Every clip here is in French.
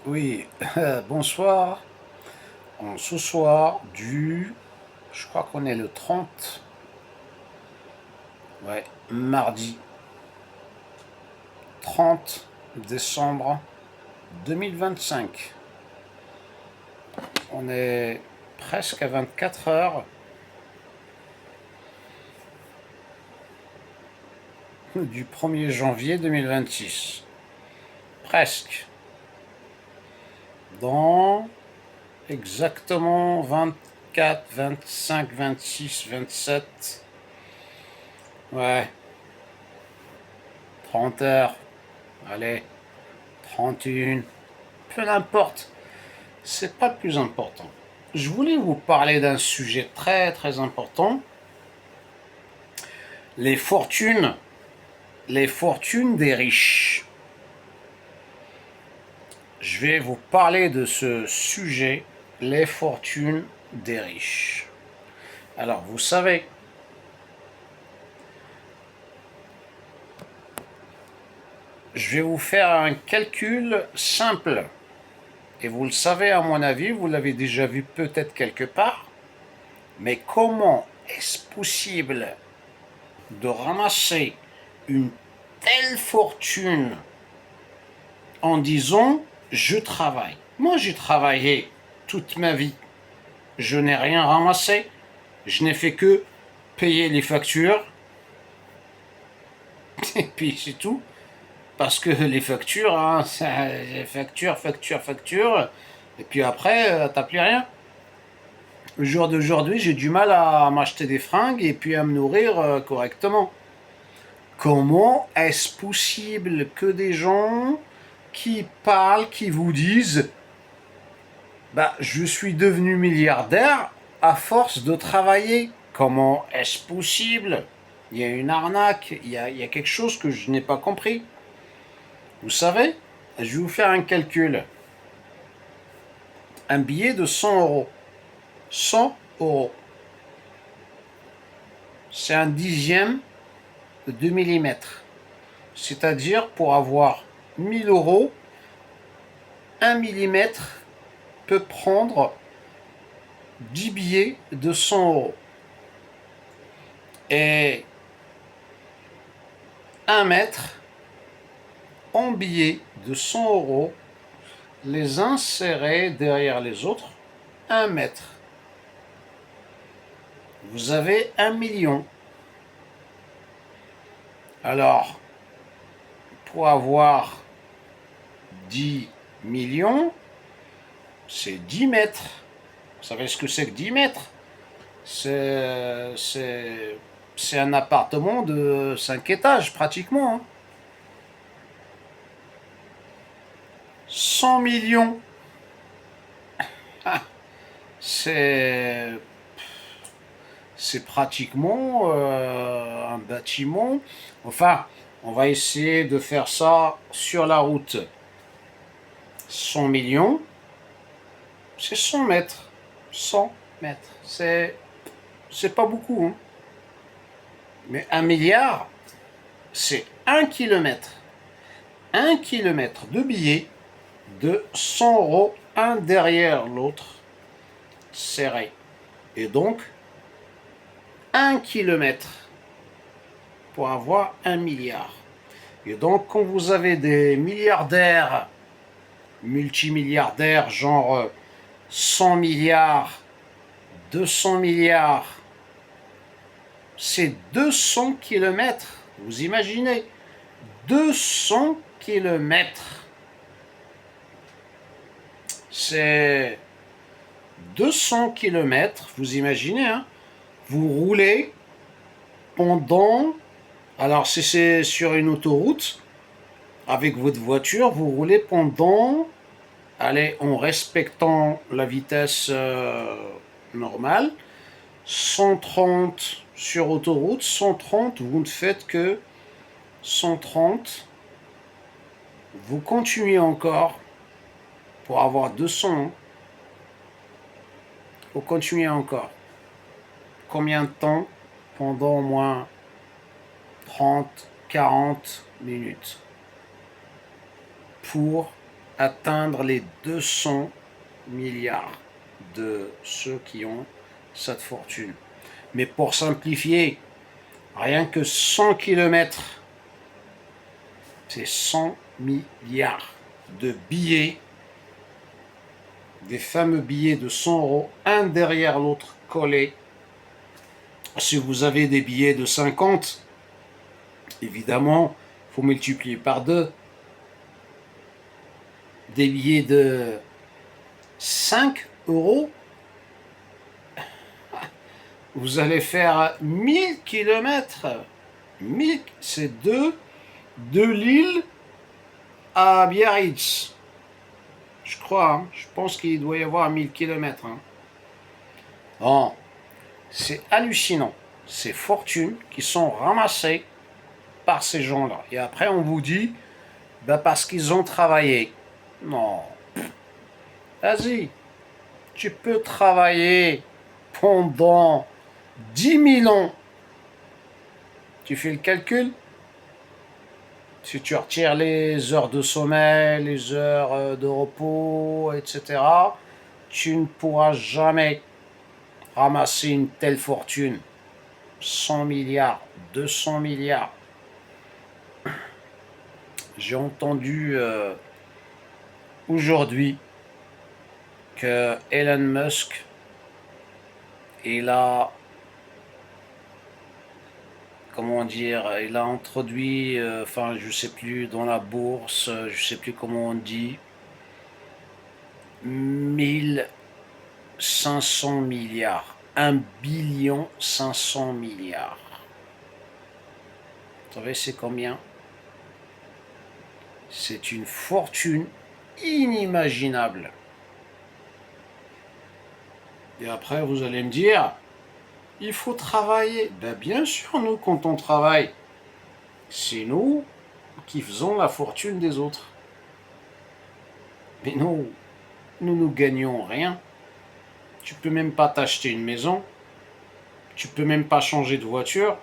Oui, bonsoir. Ce soir, je crois qu'on est le 30, ouais, mardi 30 décembre 2025. On est presque à 24 heures du 1er janvier 2026. Presque. Dans exactement 24, 25, 26, 27. Ouais, 30 heures. Allez, 31. Peu n'importe. C'est pas le plus important. Je voulais vous parler d'un sujet très très important. Les fortunes. Les fortunes des riches. Je vais vous parler de ce sujet, les fortunes des riches. Alors, vous savez, je vais vous faire un calcul simple. Et vous le savez, à mon avis, vous l'avez déjà vu peut-être quelque part. Mais comment est-ce possible de ramasser une telle fortune en disant je travaille? Moi, j'ai travaillé toute ma vie. Je n'ai rien ramassé. Je n'ai fait que payer les factures. Et puis c'est tout. Parce que les factures, hein, facture. Et puis après, t'as plus rien. Le jour d'aujourd'hui, j'ai du mal à m'acheter des fringues et puis à me nourrir correctement. Comment est-ce possible que des gens qui parlent, qui vous disent bah, je suis devenu milliardaire à force de travailler. Comment est-ce possible? Il y a une arnaque, il y a quelque chose que je n'ai pas compris. Vous savez, je vais vous faire un calcul. Un billet de 100 euros. 100 euros. C'est un dixième de 2 millimètres. C'est-à-dire, pour avoir 1000 euros, 1 millimètre peut prendre 10 billets de 100 euros. Et 1 mètre en billets de 100 euros, les insérer derrière les autres, 1 mètre. Vous avez 1 million. Alors, pour avoir 10 millions, c'est 10 mètres. Vous savez ce que c'est que 10 mètres? C'est un appartement de 5 étages, pratiquement. Hein. 100 millions. Ah, c'est pratiquement un bâtiment. Enfin, on va essayer de faire ça sur la route. 100 millions, c'est 100 mètres. 100 mètres. C'est pas beaucoup. Hein. Mais 1 milliard, c'est 1 kilomètre. 1 kilomètre de billets de 100 euros, un derrière l'autre, serré. Et donc, 1 kilomètre pour avoir 1 milliard. Et donc, quand vous avez des milliardaires, multimilliardaires, genre 100 milliards, 200 milliards, c'est 200 kilomètres. Vous imaginez 200 kilomètres. C'est 200 kilomètres, vous imaginez, hein, vous roulez pendant, alors si c'est sur une autoroute, avec votre voiture, vous roulez pendant, allez, en respectant la vitesse normale, 130 sur autoroute, 130, vous ne faites que 130, vous continuez encore pour avoir 200, vous continuez encore. Combien de temps? Pendant au moins 30, 40 minutes pour atteindre les 200 milliards de ceux qui ont cette fortune. Mais pour simplifier, rien que 100 kilomètres, c'est 100 milliards de billets, des fameux billets de 100 euros, un derrière l'autre collés. Si vous avez des billets de 50, évidemment, il faut multiplier par 2. Des billets de 5 euros, vous allez faire 1000 kilomètres. 1000, c'est de Lille à Biarritz. Je crois, hein. Je pense qu'il doit y avoir 1000 kilomètres. Hein. Bon, c'est hallucinant. Ces fortunes qui sont ramassées par ces gens-là. Et après, on vous dit, bah parce qu'ils ont travaillé. Non. Vas-y. Tu peux travailler pendant 10 000 ans. Tu fais le calcul. Si tu retires les heures de sommeil, les heures de repos, etc., tu ne pourras jamais ramasser une telle fortune. 100 milliards, 200 milliards. J'ai entendu aujourd'hui que Elon Musk, il a, comment dire, il a introduit, enfin je sais plus, dans la bourse, je sais plus comment on dit, 1500 milliards, 1,5 billion. Vous savez c'est combien? C'est une fortune inimaginable. Et après, vous allez me dire, il faut travailler. Ben bien sûr, nous, quand on travaille, c'est nous qui faisons la fortune des autres. Mais nous gagnons rien. Tu peux même pas t'acheter une maison. Tu peux même pas changer de voiture.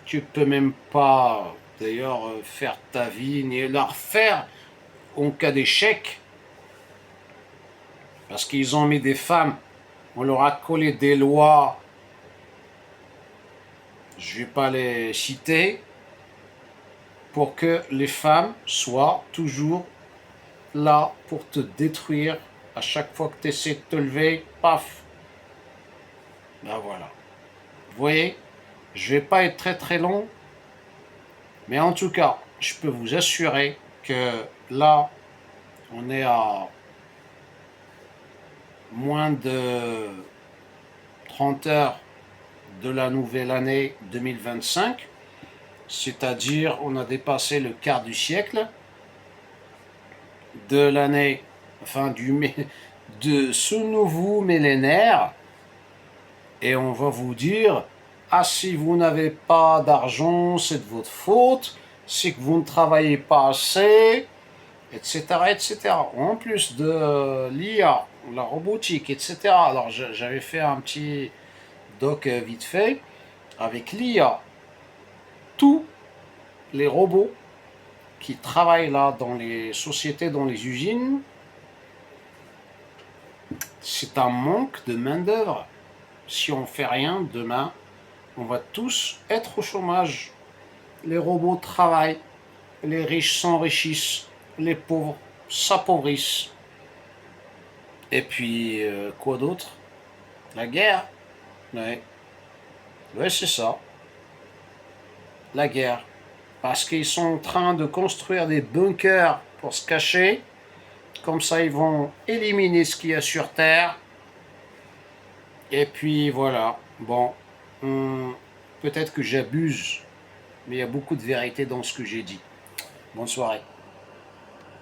Tu peux même pas, d'ailleurs, faire ta vie, ni la refaire en cas d'échec. Parce qu'ils ont mis des femmes, on leur a collé des lois, je ne vais pas les citer, pour que les femmes soient toujours là pour te détruire. À chaque fois que tu essaies de te lever, paf. Ben voilà. Vous voyez, je ne vais pas être très très long, mais en tout cas, je peux vous assurer que là, on est à moins de 30 heures de la nouvelle année 2025, c'est-à-dire on a dépassé le quart du siècle de l'année, enfin de ce nouveau millénaire, et on va vous dire, ah si vous n'avez pas d'argent, c'est de votre faute, c'est que vous ne travaillez pas assez, etc., etc. En plus de l'IA, la robotique, etc. Alors j'avais fait un petit doc vite fait avec l'IA. Tous les robots qui travaillent là dans les sociétés, dans les usines, c'est un manque de main-d'œuvre. Si on ne fait rien, demain, on va tous être au chômage. Les robots travaillent, les riches s'enrichissent, les pauvres s'appauvrissent. Et puis, quoi d'autre? La guerre. Ouais, ouais c'est ça. La guerre. Parce qu'ils sont en train de construire des bunkers pour se cacher. Comme ça, ils vont éliminer ce qu'il y a sur Terre. Et puis voilà. Bon, peut-être que j'abuse, mais il y a beaucoup de vérité dans ce que j'ai dit. Bonne soirée.